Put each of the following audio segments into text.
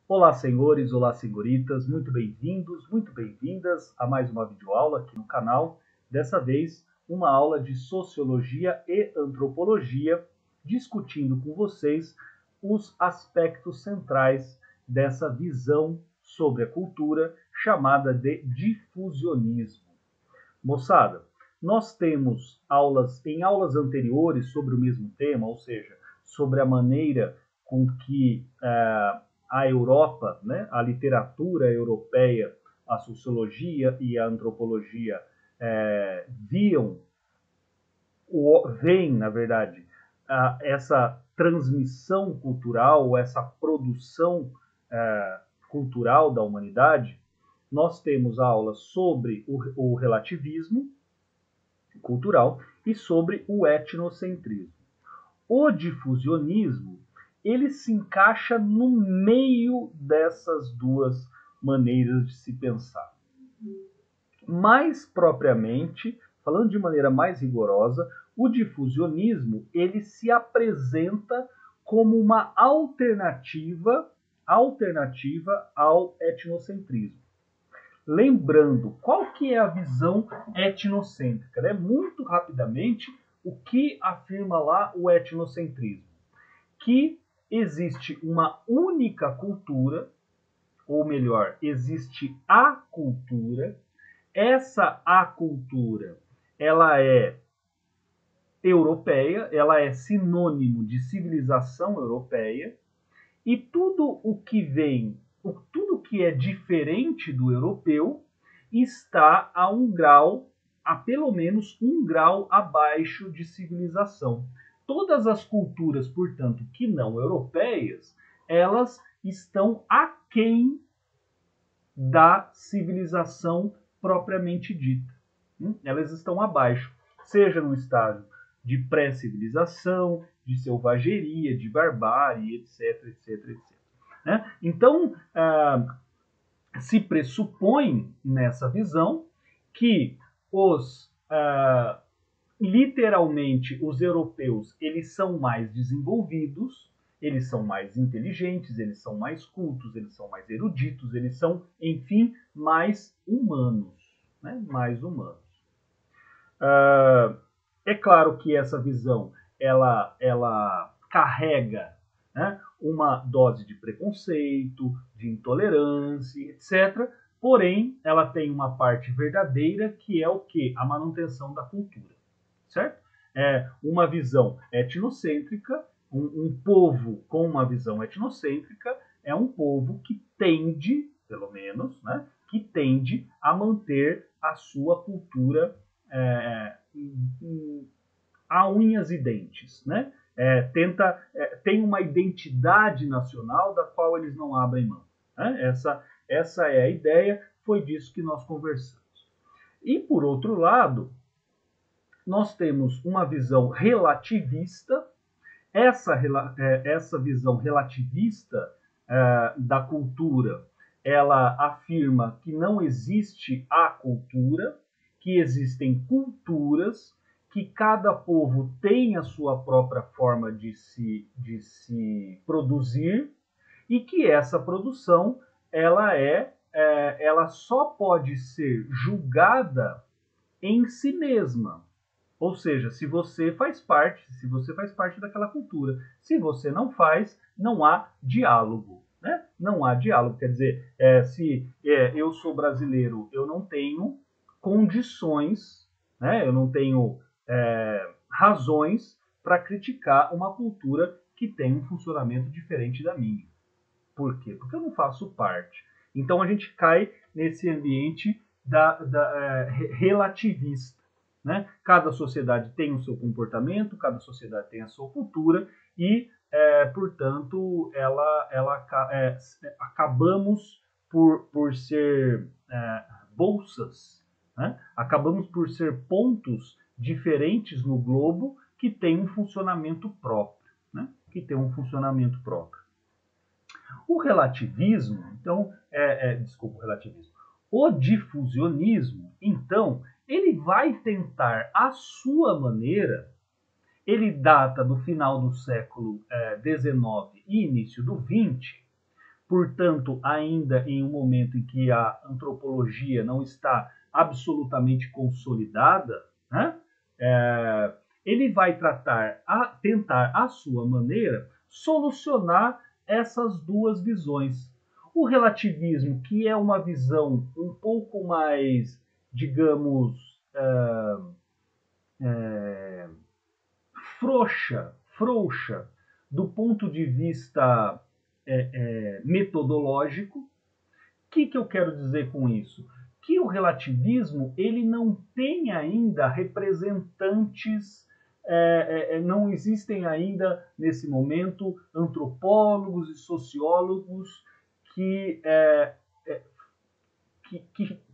Olá, senhores, olá, senhoritas, muito bem-vindos, muito bem-vindas a mais uma videoaula aqui no canal. Dessa vez, uma aula de Sociologia e Antropologia, discutindo com vocês os aspectos centrais dessa visão sobre a cultura chamada de difusionismo. Moçada, nós temos em aulas anteriores sobre o mesmo tema, ou seja, sobre a maneira com que a Europa, né, a literatura europeia, a sociologia e a antropologia veem, na verdade, essa transmissão cultural, essa produção cultural da humanidade. Nós temos aulas sobre o relativismo cultural e sobre o etnocentrismo. O difusionismo, ele se encaixa no meio dessas duas maneiras de se pensar. Mais propriamente, falando de maneira mais rigorosa, o difusionismo, ele se apresenta como uma alternativa ao etnocentrismo. Lembrando, qual que é a visão etnocêntrica? Né? Muito rapidamente, o que afirma lá o etnocentrismo? Que existe uma única cultura, ou melhor, existe a cultura. Essa acultura, ela é europeia, ela é sinônimo de civilização europeia, e tudo o que vem, tudo que é diferente do europeu, está a pelo menos um grau abaixo de civilização. Todas as culturas, portanto, que não europeias, elas estão aquém da civilização propriamente dita. Elas estão abaixo, seja no estágio de pré-civilização, de selvageria, de barbárie, etc, etc, etc. Né? Então, se pressupõe nessa visão que literalmente os europeus eles são mais desenvolvidos, eles são mais inteligentes, eles são mais cultos, eles são mais eruditos, eles são, enfim, mais humanos, né? Mais humanos. É claro que essa visão ela carrega, né, uma dose de preconceito, de intolerância, etc. Porém, ela tem uma parte verdadeira que é o que? A manutenção da cultura, certo? É uma visão etnocêntrica, um povo com uma visão etnocêntrica é um povo que tende, pelo menos, né, que tende a manter a sua cultura a unhas e dentes, né? Tem uma identidade nacional da qual eles não abrem mão. Né? Essa é a ideia, foi disso que nós conversamos. E, por outro lado, nós temos uma visão relativista. Essa visão relativista da cultura, ela afirma que não existe a cultura, que existem culturas, que cada povo tem a sua própria forma de se produzir e que essa produção ela só pode ser julgada em si mesma. Ou seja, se você faz parte daquela cultura. Se você não faz, não há diálogo. Né? Não há diálogo. Quer dizer, se eu sou brasileiro, eu não tenho condições, né? Eu não tenho razões para criticar uma cultura que tem um funcionamento diferente da minha. Por quê? Porque eu não faço parte. Então a gente cai nesse ambiente relativista. Né? Cada sociedade tem o seu comportamento, cada sociedade tem a sua cultura e, portanto, acabamos por ser bolsas, né? Acabamos por ser pontos diferentes no globo que tem um funcionamento próprio. Né? Que tem um funcionamento próprio. O relativismo, então, desculpa, o relativismo. O difusionismo, então, ele vai tentar, à sua maneira, ele data do final do século XIX e início do XX, portanto, ainda em um momento em que a antropologia não está absolutamente consolidada, né? Ele vai tentar, à sua maneira, solucionar essas duas visões. O relativismo, que é uma visão um pouco mais, digamos, frouxa do ponto de vista metodológico. O que eu quero dizer com isso? Que o relativismo ele não tem ainda representantes, não existem ainda nesse momento antropólogos e sociólogos que,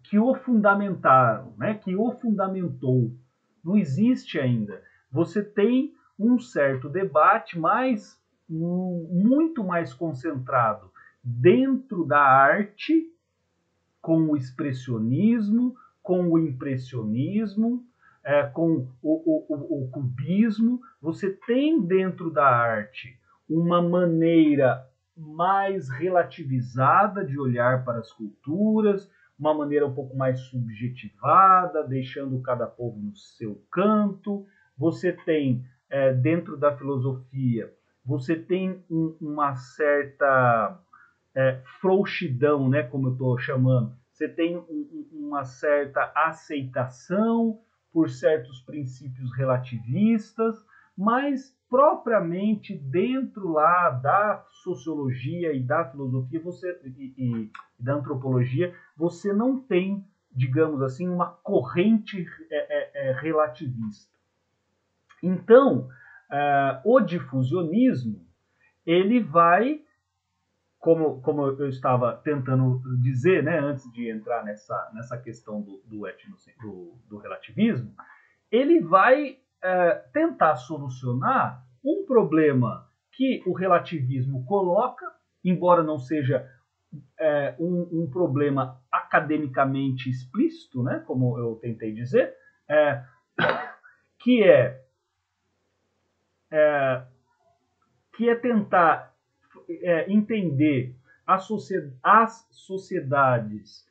que o fundamentaram, né? Que o fundamentou. Não existe ainda. Você tem um certo debate, mas muito mais concentrado dentro da arte, com o expressionismo, com o impressionismo, com o cubismo. Você tem dentro da arte uma maneira mais relativizada de olhar para as culturas, uma maneira um pouco mais subjetivada, deixando cada povo no seu canto. Você tem, dentro da filosofia, você tem uma certa frouxidão, né, como eu estou chamando. Você tem uma certa aceitação por certos princípios relativistas, mas propriamente dentro lá da sociologia e da filosofia e da antropologia, você não tem, digamos assim, uma corrente relativista. Então, o difusionismo, ele vai, como eu estava tentando dizer, né, antes de entrar nessa questão do relativismo, ele vai tentar solucionar um problema que o relativismo coloca, embora não seja um problema academicamente explícito, né, como eu tentei dizer, que é tentar entender as sociedades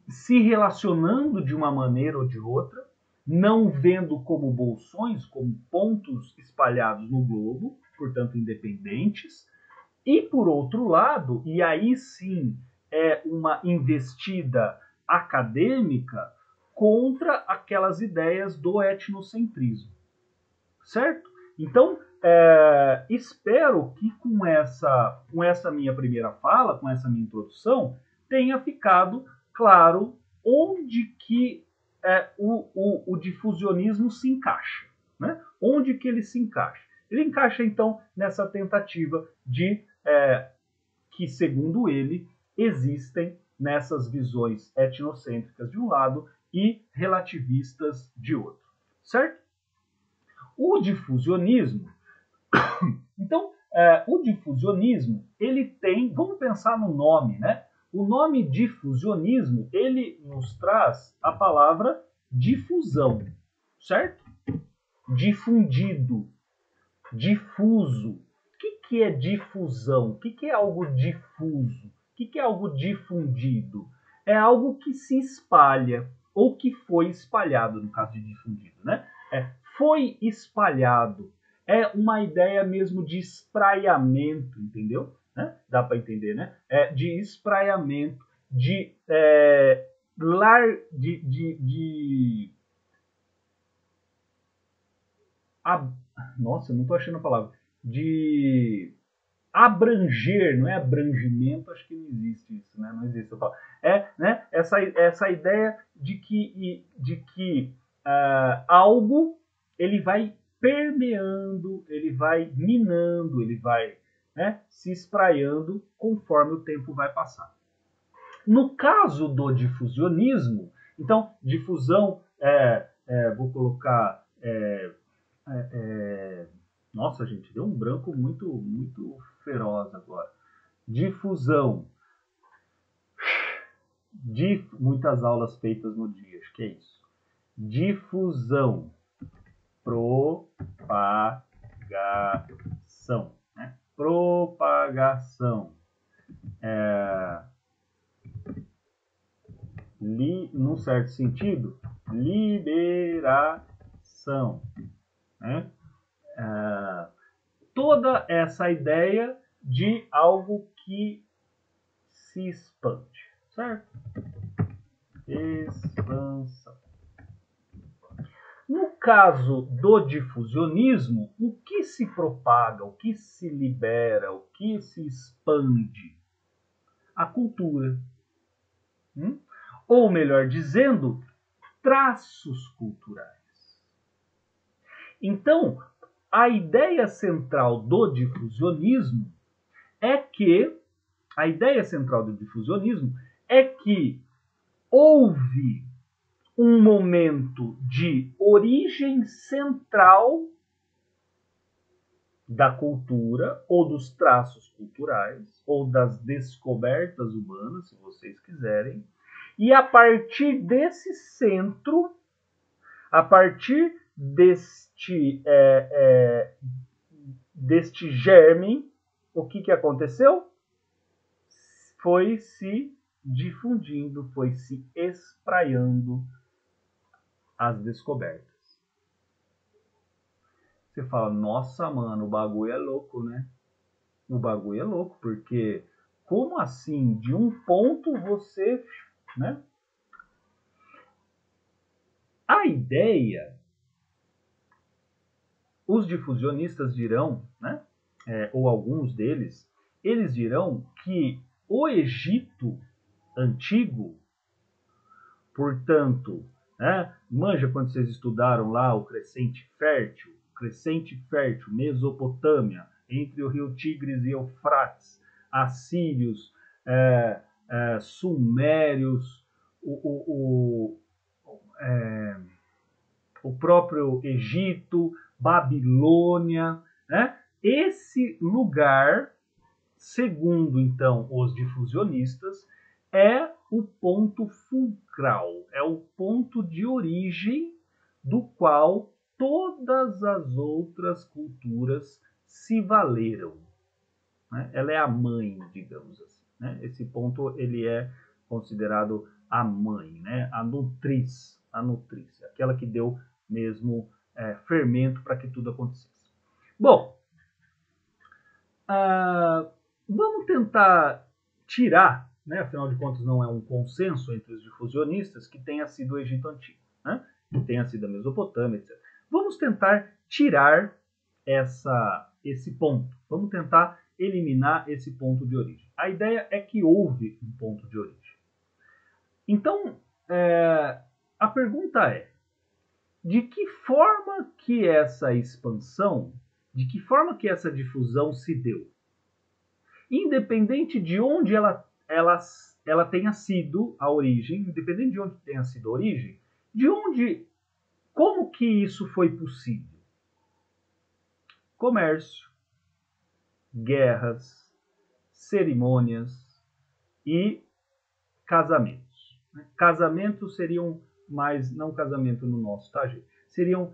se relacionando de uma maneira ou de outra, não vendo como bolsões, como pontos espalhados no globo, portanto independentes, e por outro lado, e aí sim é uma investida acadêmica contra aquelas ideias do etnocentrismo, certo? Então, espero que com essa minha primeira fala, com essa minha introdução, tenha ficado claro onde que o difusionismo se encaixa, né? Onde que ele se encaixa? Ele encaixa, então, nessa tentativa de que, segundo ele, existem nessas visões etnocêntricas de um lado e relativistas de outro, certo? O difusionismo, então, o difusionismo, ele tem, vamos pensar no nome, né? O nome difusionismo, ele nos traz a palavra difusão, certo? Difundido, difuso. O que é difusão? O que é algo difuso? O que é algo difundido? É algo que se espalha, ou que foi espalhado, no caso de difundido, né? Foi espalhado. É uma ideia mesmo de espraiamento, entendeu? Né? Dá para entender, né? De espraiamento, de nossa, não estou achando a palavra. De abranger, não é abrangimento, acho que não existe isso, né? Não existe. Né? Essa ideia de que algo ele vai permeando, ele vai minando, ele vai, né, se espraiando conforme o tempo vai passar. No caso do difusionismo, então, difusão, vou colocar... nossa, gente, deu um branco muito feroz agora. Difusão. Muitas aulas feitas no dia, acho que é isso. Difusão. Propagação. Né? Propagação. num certo sentido, liberação, né? Toda essa ideia de algo que se expande, certo? Expansão. No caso do difusionismo, o que se propaga, o que se libera, o que se expande? A cultura. Ou melhor dizendo, traços culturais. Então, a ideia central do difusionismo é que houve um momento de origem central da cultura, ou dos traços culturais, ou das descobertas humanas, se vocês quiserem, e a partir desse centro, a partir deste germe, o que aconteceu? Foi se difundindo, foi se espraiando as descobertas. Você fala, nossa, mano, o bagulho é louco, né? O bagulho é louco, porque como assim, de um ponto você, né? A ideia, os difusionistas dirão, né? Ou alguns deles, eles dirão que o Egito antigo, portanto, né? Manja quando vocês estudaram lá o crescente fértil, Mesopotâmia, entre o rio Tigres e Eufrates, assírios, sumérios, o próprio Egito, Babilônia, né? Esse lugar, segundo então os difusionistas, é o ponto fulcral, é o ponto de origem do qual todas as outras culturas se valeram. Né? Ela é a mãe, digamos assim. Né? Esse ponto ele é considerado a mãe, né? A nutriz, aquela que deu mesmo fermento para que tudo acontecesse. Bom, vamos tentar tirar, né? Afinal de contas não é um consenso entre os difusionistas que tenha sido o Egito Antigo, né? Que tenha sido a Mesopotâmia, etc. Vamos tentar tirar esse ponto. Vamos tentar eliminar esse ponto de origem. A ideia é que houve um ponto de origem. Então, a pergunta é, de que forma que essa expansão, de que forma que essa difusão se deu? Independente de onde ela tenha sido a origem, independente de onde tenha sido a origem, como que isso foi possível? Comércio, guerras, cerimônias e casamentos. Casamentos seriam não casamento no nosso, tá, gente? Seriam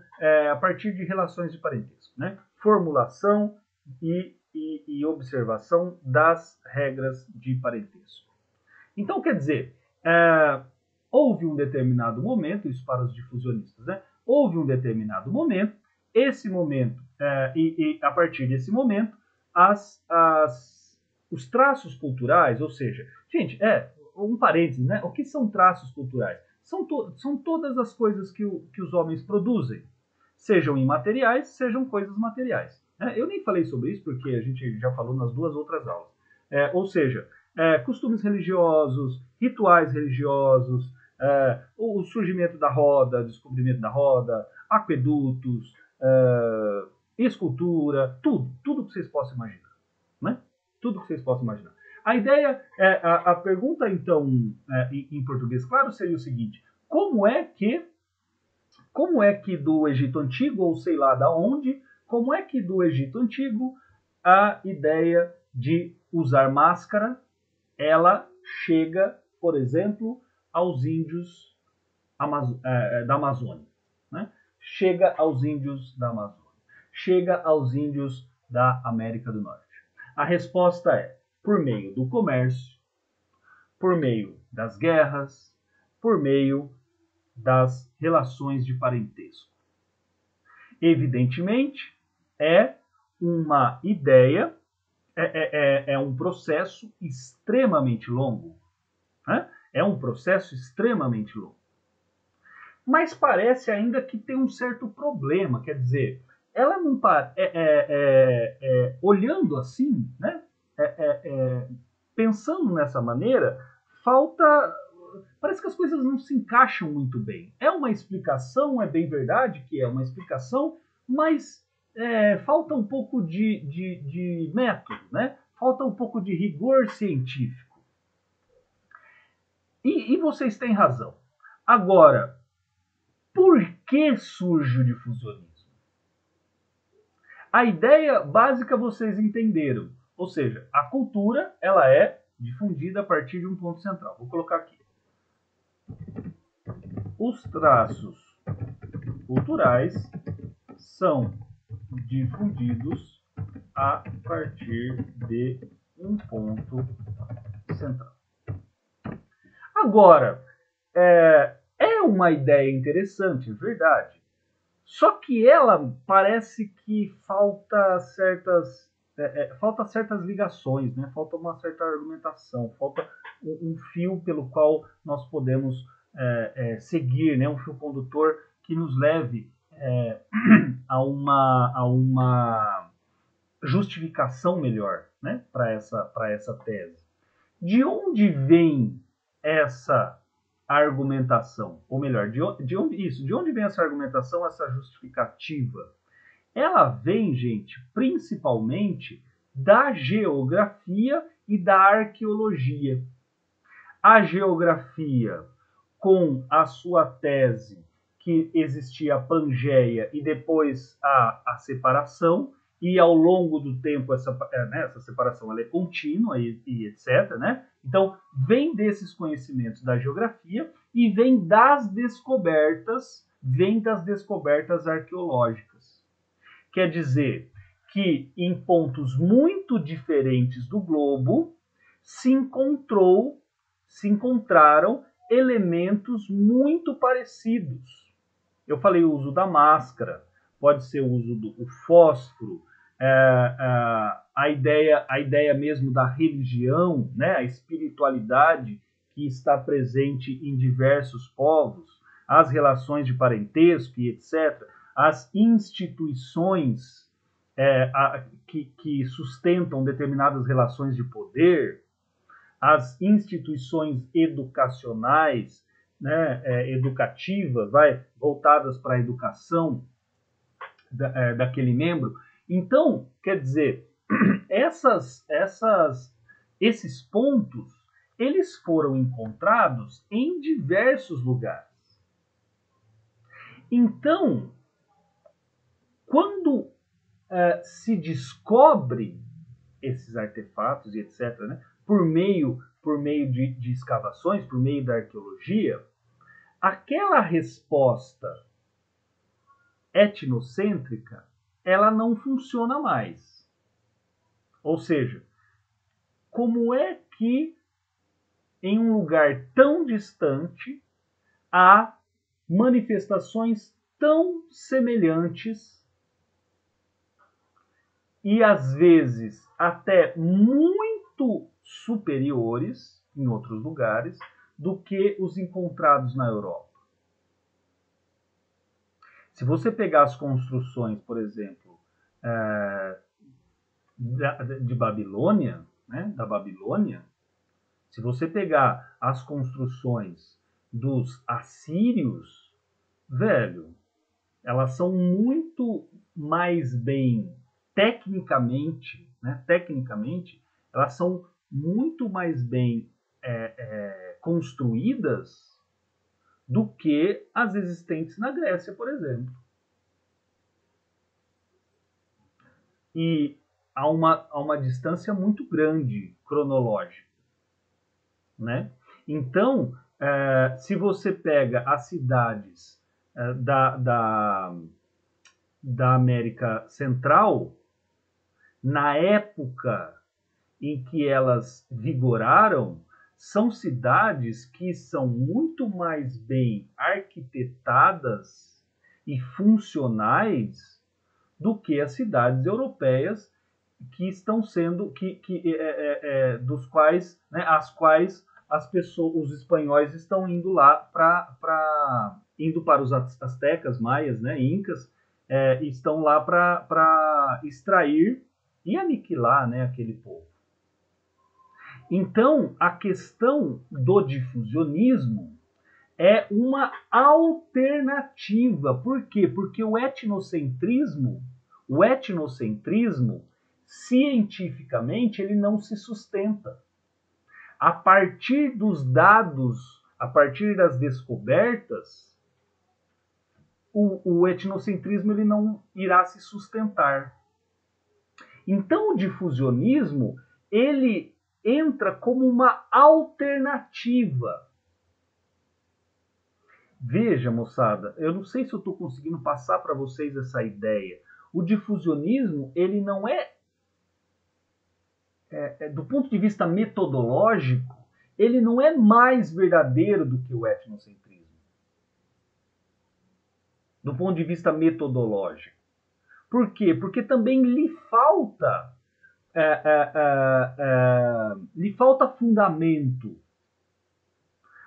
a partir de relações de parentesco, né? Formulação e observação das regras de parentesco. Então, quer dizer, houve um determinado momento, isso para os difusionistas, né? Houve um determinado momento, esse momento, e a partir desse momento, os traços culturais, ou seja, gente, um parênteses, né? O que são traços culturais? São todas as coisas que os homens produzem, sejam imateriais, sejam coisas materiais. Eu nem falei sobre isso porque a gente já falou nas duas outras aulas. Ou seja, costumes religiosos, rituais religiosos, o surgimento da roda, descobrimento da roda, aquedutos, escultura, tudo que vocês possam imaginar, né? Tudo que vocês possam imaginar. A ideia, a pergunta então, em português, claro, seria o seguinte: como é que do Egito Antigo, ou sei lá da onde, como é que do Egito Antigo a ideia de usar máscara, ela chega, por exemplo, aos índios da Amazônia, né? Chega aos índios da Amazônia, chega aos índios da América do Norte. A resposta é: por meio do comércio, por meio das guerras, por meio das relações de parentesco. Evidentemente, é uma ideia, é um processo extremamente longo. Né? É um processo extremamente longo. Mas parece ainda que tem um certo problema, quer dizer, ela não olhando assim, né? Pensando nessa maneira, parece que as coisas não se encaixam muito bem. É uma explicação, é bem verdade que é uma explicação, mas falta um pouco de método, né? Falta um pouco de rigor científico. E vocês têm razão. Agora, por que surge o difusionismo? A ideia básica vocês entenderam. Ou seja, a cultura ela é difundida a partir de um ponto central. Vou colocar aqui. Os traços culturais são difundidos a partir de um ponto central. Agora, é uma ideia interessante, é verdade. Só que ela parece que falta certas ligações, né? Falta uma certa argumentação, falta um fio pelo qual nós podemos seguir, né? Um fio condutor que nos leve a uma justificação melhor, né? Para essa tese. De onde vem essa argumentação? Ou melhor, de onde vem essa argumentação, essa justificativa? Ela vem, gente, principalmente da geografia e da arqueologia. A geografia, com a sua tese que existia a Pangeia e depois a separação, e ao longo do tempo essa separação ela é contínua e etc. Né? Então, vem desses conhecimentos da geografia e vem das descobertas arqueológicas. Quer dizer que em pontos muito diferentes do globo se encontraram elementos muito parecidos. Eu falei o uso da máscara, pode ser o uso do fósforo, a ideia mesmo da religião, né, a espiritualidade que está presente em diversos povos, as relações de parentesco e etc., as instituições que sustentam determinadas relações de poder, as instituições educacionais, né, educativas, voltadas para a educação daquele membro. Então, quer dizer, esses pontos, eles foram encontrados em diversos lugares. Então, quando se descobre esses artefatos e etc., né, por meio de escavações, por meio da arqueologia, aquela resposta etnocêntrica, ela não funciona mais. Ou seja, como é que em um lugar tão distante há manifestações tão semelhantes e às vezes até muito superiores em outros lugares do que os encontrados na Europa? Se você pegar as construções, por exemplo, de Babilônia, né, da Babilônia, se você pegar as construções dos assírios, velho, elas são muito mais bem tecnicamente, né, elas são muito mais bem construídas do que as existentes na Grécia, por exemplo. E há uma distância muito grande cronológica, né? Então, se você pega as cidades da América Central, na época em que elas vigoraram são cidades que são muito mais bem arquitetadas e funcionais do que as cidades europeias que estão sendo dos quais, né, as quais as pessoas, os espanhóis estão indo lá indo para os astecas, maias, né, incas, estão lá para extrair e aniquilar, né, aquele povo. Então, a questão do difusionismo é uma alternativa. Por quê? Porque o etnocentrismo, cientificamente, ele não se sustenta. A partir dos dados, a partir das descobertas, o etnocentrismo ele não irá se sustentar. Então, o difusionismo, ele entra como uma alternativa. Veja, moçada, eu não sei se eu estou conseguindo passar para vocês essa ideia. O difusionismo, ele não do ponto de vista metodológico, ele não é mais verdadeiro do que o etnocentrismo. Do ponto de vista metodológico. Por quê? Porque também lhe falta fundamento.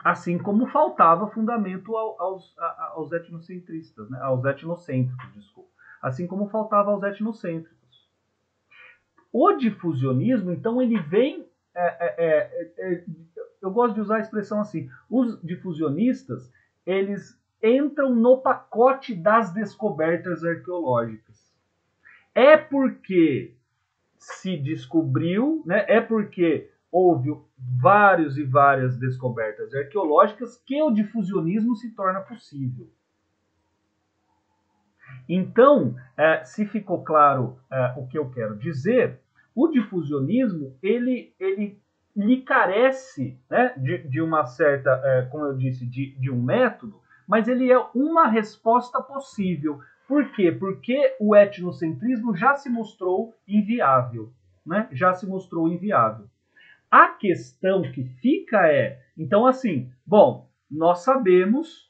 Assim como faltava fundamento aos etnocentristas, né? Aos etnocêntricos, desculpa. Assim como faltava aos etnocêntricos. O difusionismo, então, ele vem... eu gosto de usar a expressão assim. Os difusionistas, eles entram no pacote das descobertas arqueológicas. É porque se descobriu, né? É porque houve vários e várias descobertas arqueológicas que o difusionismo se torna possível. Então, se ficou claro o que eu quero dizer, o difusionismo ele lhe carece, né, de uma certa, como eu disse, de um método, mas ele é uma resposta possível. Por quê? Porque o etnocentrismo já se mostrou inviável, né? Já se mostrou inviável. A questão que fica então assim, bom, nós sabemos,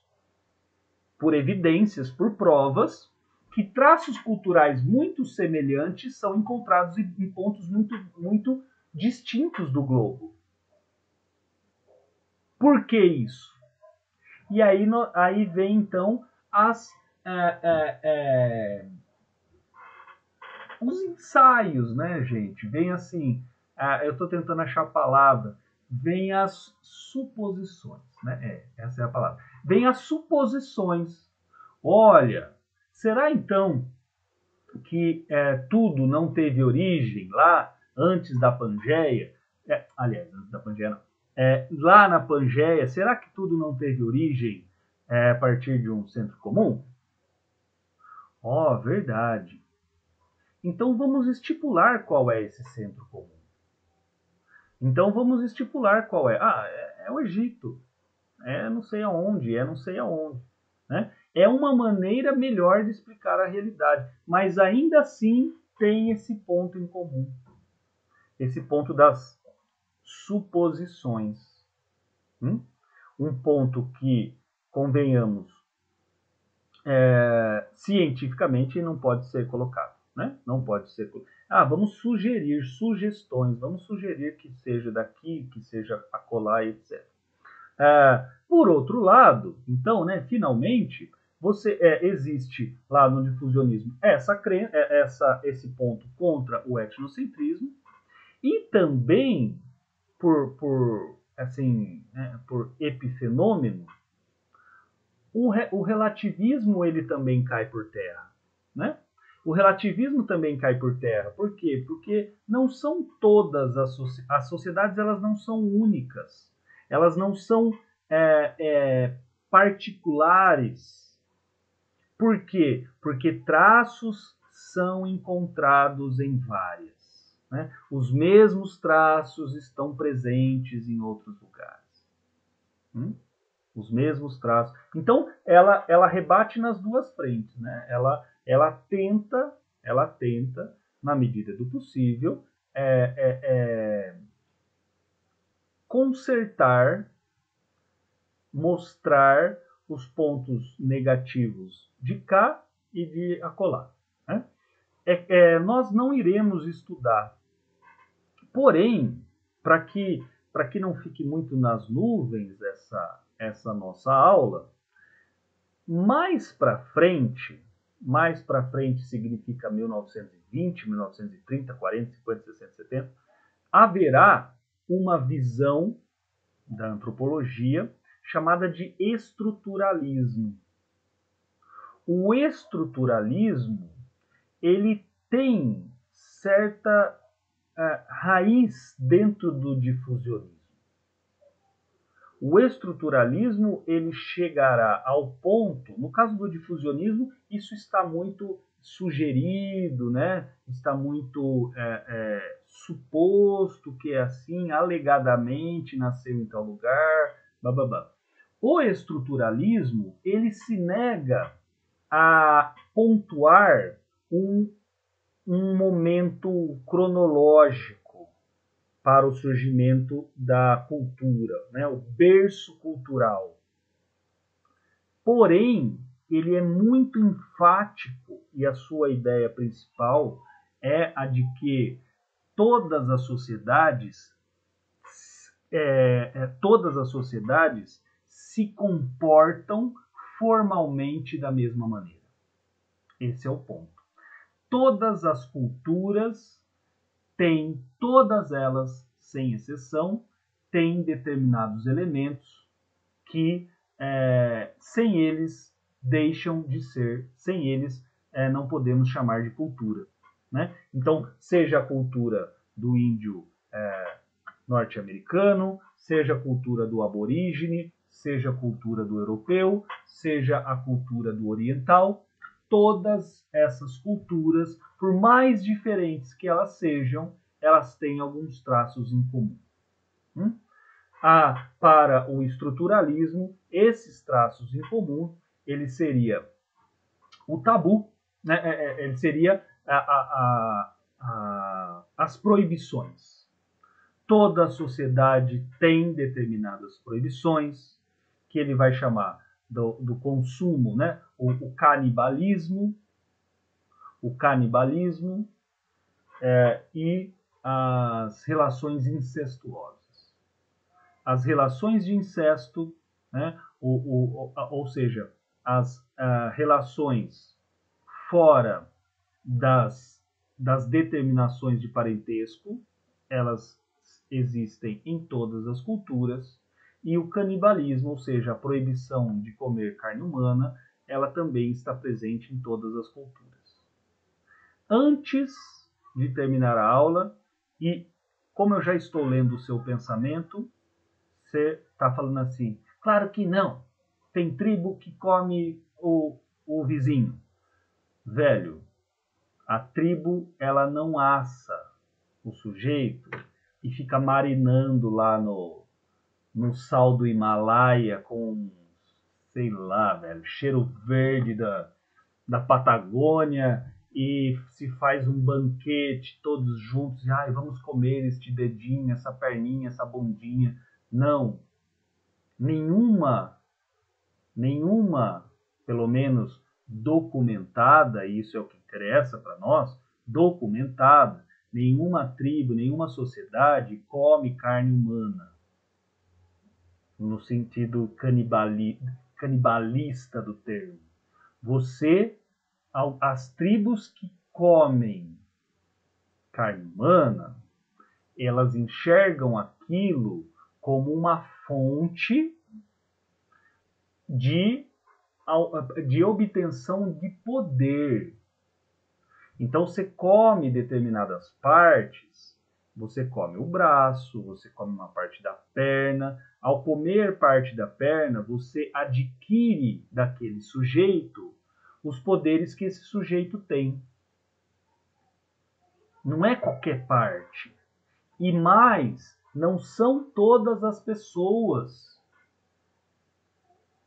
por evidências, por provas, que traços culturais muito semelhantes são encontrados em pontos muito, muito distintos do globo. Por que isso? E aí vem, então, os ensaios, né, gente? Vem assim, eu estou tentando achar a palavra, vem as suposições, né? Essa é a palavra. Vem as suposições. Olha, será então que tudo não teve origem lá antes da Pangeia? Aliás, antes da Pangeia não. Lá na Pangeia, será que tudo não teve origem a partir de um centro comum? Verdade. Então vamos estipular qual é esse centro comum. Então vamos estipular qual é. É o Egito. Não sei aonde, não sei aonde. Né? É uma maneira melhor de explicar a realidade, mas ainda assim tem esse ponto em comum. Esse ponto das suposições. Um ponto que, convenhamos, cientificamente não pode ser colocado. Né? Não pode ser colocado. Vamos sugerir sugestões, vamos sugerir que seja daqui, que seja acolá, etc. Por outro lado, então, né, finalmente, existe lá no difusionismo esse ponto contra o etnocentrismo e também por epifenômeno, o relativismo ele também cai por terra, né? O relativismo também cai por terra. Por quê? Porque não são todas as sociedades, elas não são únicas. Elas não são particulares. Por quê? Porque traços são encontrados em várias. Né? Os mesmos traços estão presentes em outros lugares. Os mesmos traços. Então, ela rebate nas duas frentes. Né? Ela tenta, na medida do possível, consertar, mostrar os pontos negativos de cá e de acolá, né? Nós não iremos estudar. Porém, para que não fique muito nas nuvens essa nossa aula, mais para frente significa 1920, 1930, 40, 50, 60, 70, haverá uma visão da antropologia chamada de estruturalismo. O estruturalismo, ele tem certa raiz dentro do difusionismo. O estruturalismo, ele chegará ao ponto, no caso do difusionismo, isso está muito sugerido, né? Está muito suposto que é assim, alegadamente nasceu em tal lugar, bababá. O estruturalismo, ele se nega a pontuar um momento cronológico para o surgimento da cultura, né? O berço cultural. Porém, ele é muito enfático e a sua ideia principal é a de que todas as sociedades se comportam formalmente da mesma maneira. Esse é o ponto. Todas as culturas têm, todas elas, sem exceção, têm determinados elementos que, sem eles, deixam de ser, sem eles, não podemos chamar de cultura, né? Então, seja a cultura do índio norte-americano, seja a cultura do aborígene, seja a cultura do europeu, seja a cultura do oriental, todas essas culturas, por mais diferentes que elas sejam, elas têm alguns traços em comum. Para o estruturalismo, esses traços em comum, ele seria o tabu, né? Ele seria as proibições. Toda a sociedade tem determinadas proibições, que ele vai chamar do consumo, né? O canibalismo e as relações incestuosas. As relações de incesto, né? Ou seja, as relações fora das determinações de parentesco, elas existem em todas as culturas, e o canibalismo, ou seja, a proibição de comer carne humana, ela também está presente em todas as culturas. Antes de terminar a aula, e como eu já estou lendo o seu pensamento, você está falando assim, claro que não, tem tribo que come o vizinho. Velho, a tribo, ela não assa o sujeito e fica marinando lá no sal do Himalaia com, sei lá, velho, cheiro verde da Patagônia e se faz um banquete todos juntos, e vamos comer este dedinho, essa perninha, essa bundinha. Não. Nenhuma, pelo menos documentada, e isso é o que interessa para nós, documentada, nenhuma tribo, nenhuma sociedade come carne humana, no sentido canibalista do termo. As tribos que comem carne humana, elas enxergam aquilo como uma fonte de obtenção de poder. Então, você come determinadas partes, você come o braço, você come uma parte da perna. Ao comer parte da perna, você adquire daquele sujeito os poderes que esse sujeito tem. Não é qualquer parte. E mais, não são todas as pessoas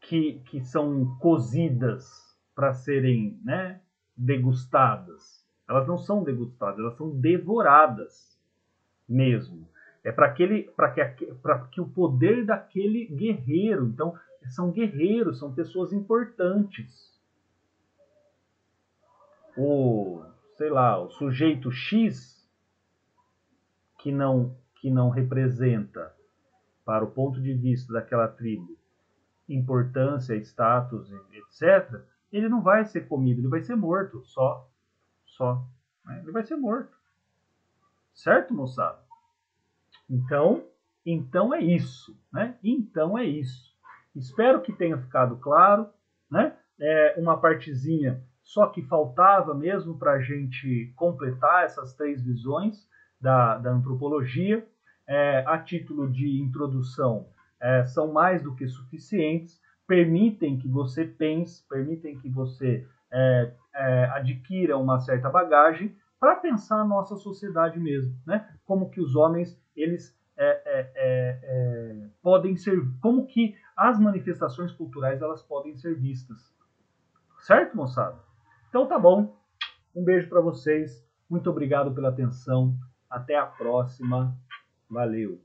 que são cozidas para serem, né, degustadas. Elas não são degustadas, elas são devoradas. mesmo. É para que o poder daquele guerreiro. Então, são guerreiros, são pessoas importantes. O, sei lá, o sujeito X que não representa, para o ponto de vista daquela tribo, importância, status, etc., ele não vai ser comido, ele vai ser morto, só. Né? Ele vai ser morto. Certo, moçada? Então, então é isso, né? Então é isso. Espero que tenha ficado claro, né? É uma partezinha só que faltava mesmo para a gente completar essas três visões da antropologia. A título de introdução, são mais do que suficientes, permitem que você pense, permitem que você adquira uma certa bagagem para pensar a nossa sociedade mesmo, né? Como que os homens eles podem ser, como que as manifestações culturais elas podem ser vistas, certo, moçada? Então tá bom, um beijo para vocês, muito obrigado pela atenção, até a próxima, valeu.